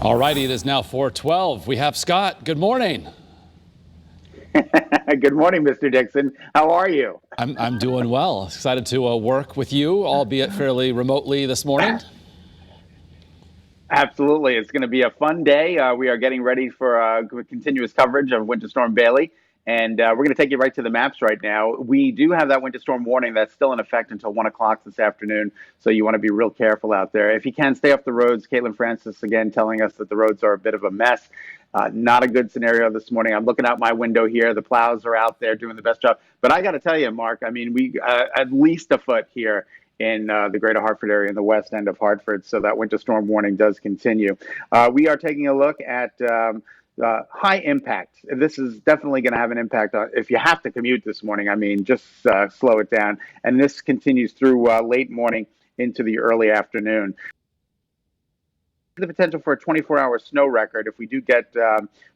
All righty, it is now 4:12. We have Scott. Good morning. Good morning, Mr. Dixon. How are you? I'm doing well. Excited to work with you, albeit fairly remotely this morning. Absolutely. It's going to be a fun day. We are getting ready for continuous coverage of Winter Storm Bailey, and we're going to take you right to the maps right now. We do have that winter storm warning that's still in effect until 1 o'clock this afternoon, so you want to be real careful out there. If you can, stay off the roads. Caitlin Francis, again, telling us that the roads are a bit of a mess. Not a good scenario this morning. I'm looking out my window here. The plows are out there doing the best job. But I got to tell you, Mark, I mean, we at least a foot here in the greater Hartford area in the west end of Hartford. So that winter storm warning does continue. We are taking a look at high impact. This is definitely going to have an impact on if you have to commute this morning. I mean, just slow it down. And this continues through late morning into the early afternoon. The potential for a 24-hour snow record if we do get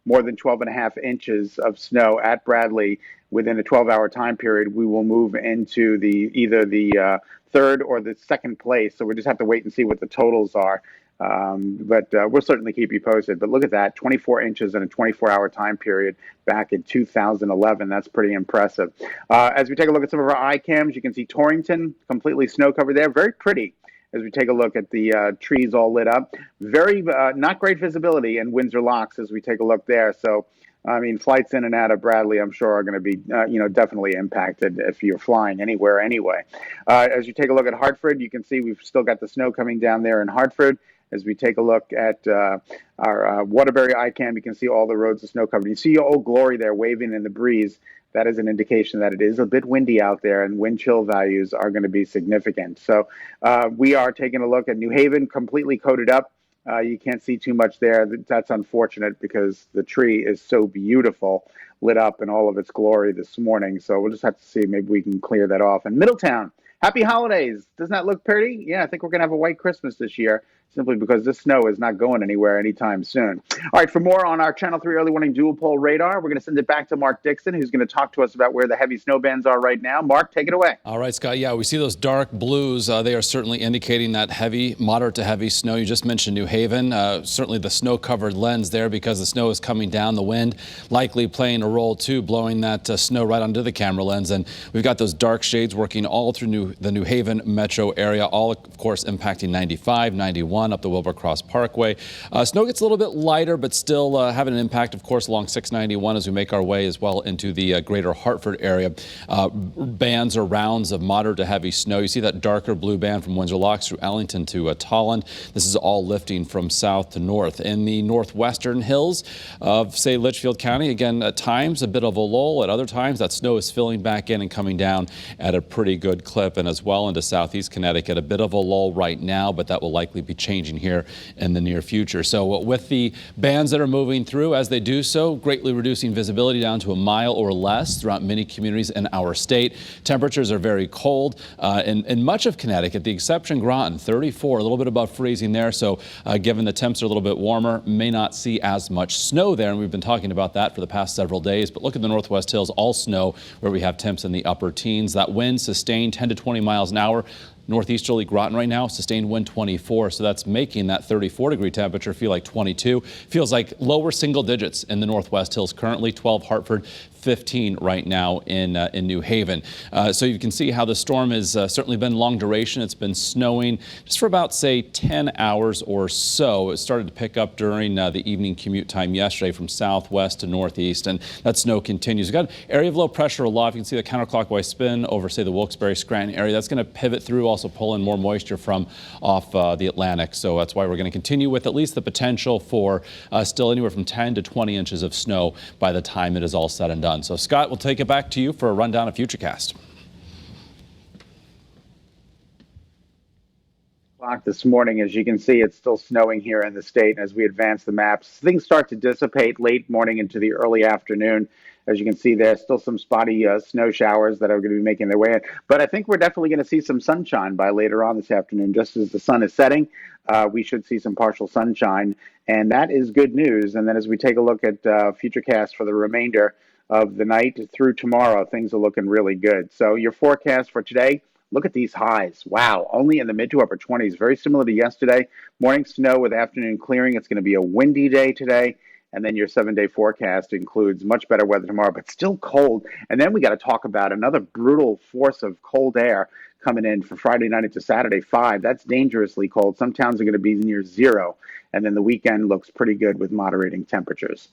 more than 12.5 inches of snow at Bradley within a 12-hour time period. We will move into either the third or the second place. So we just have to wait and see what the totals are. But we'll certainly keep you posted. But look at that, 24 inches in a 24-hour time period back in 2011. That's pretty impressive. As we take a look at some of our iCams, you can see Torrington completely snow covered there. Very pretty. As we take a look at the trees all lit up. Very not great visibility in Windsor Locks as we take a look there. So, I mean, flights in and out of Bradley, I'm sure, are going to be, definitely impacted if you're flying anywhere anyway. As you take a look at Hartford, you can see we've still got the snow coming down there in Hartford. As we take a look at our Waterbury ICAM, you can see all the roads are snow covered. You see Old Glory there waving in the breeze. That is an indication that it is a bit windy out there and wind chill values are going to be significant. So we are taking a look at New Haven, completely coated up. You can't see too much there. That's unfortunate because the tree is so beautiful, lit up in all of its glory this morning. So we'll just have to see. Maybe we can clear that off. And Middletown, happy holidays. Doesn't that look pretty? Yeah, I think we're going to have a white Christmas this year, simply because this snow is not going anywhere anytime soon. All right, for more on our Channel 3 early warning dual pole radar, we're going to send it back to Mark Dixon, who's going to talk to us about where the heavy snow bands are right now. Mark, take it away. All right, Scott. Yeah, we see those dark blues. They are certainly indicating that heavy, moderate to heavy snow. You just mentioned New Haven. Certainly the snow-covered lens there because the snow is coming down. The wind likely playing a role, too, blowing that snow right onto the camera lens. And we've got those dark shades working all through the New Haven metro area, all, of course, impacting 95, 91 up the Wilbur Cross Parkway. Snow gets a little bit lighter, but still having an impact, of course, along 691 as we make our way as well into the greater Hartford area. Bands or rounds of moderate to heavy snow. You see that darker blue band from Windsor Locks through Ellington to Tolland. This is all lifting from south to north. In the northwestern hills of, say, Litchfield County, again, at times a bit of a lull. At other times, that snow is filling back in and coming down at a pretty good clip. And as well into southeast Connecticut, a bit of a lull right now, but that will likely be changing here in the near future. So with the bands that are moving through, as they do so, greatly reducing visibility down to a mile or less throughout many communities in our state. Temperatures are very cold in much of Connecticut, the exception Groton, 34, a little bit above freezing there. So given the temps are a little bit warmer, may not see as much snow there. And we've been talking about that for the past several days. But look at the Northwest Hills, all snow where we have temps in the upper teens. That wind sustained 10 to 20 miles an hour. Northeasterly Groton right now, sustained wind 24, so that's making that 34-degree temperature feel like 22. Feels like lower single digits in the Northwest Hills currently, 12 Hartford, 15 right now in New Haven. So you can see how the storm has certainly been long duration. It's been snowing just for about, say, 10 hours or so. It started to pick up during the evening commute time yesterday from southwest to northeast, and that snow continues. We've got an area of low pressure aloft. You can see the counterclockwise spin over, say, the Wilkes-Barre Scranton area. That's going to pivot through, also pull in more moisture from off the Atlantic. So that's why we're going to continue with at least the potential for still anywhere from 10 to 20 inches of snow by the time it is all said and done. So Scott, we'll take it back to you for a rundown of FutureCast. This morning, as you can see, it's still snowing here in the state. As we advance the maps, things start to dissipate late morning into the early afternoon. As you can see, there's still some spotty snow showers that are going to be making their way in. But I think we're definitely going to see some sunshine by later on this afternoon. Just as the sun is setting, we should see some partial sunshine, and that is good news. And then as we take a look at FutureCast for the remainder of the night through tomorrow, things are looking really good. So your forecast for today, Look at these highs. Wow, only in the mid to upper 20s, very similar to yesterday. Morning snow with afternoon clearing. It's going to be a windy day today. And then your 7-day forecast includes much better weather tomorrow, but still cold. And then we got to talk about another brutal force of cold air coming in for Friday night into Saturday, 5. That's dangerously cold. Some towns are going to be near 0. And then the weekend looks pretty good with moderating temperatures.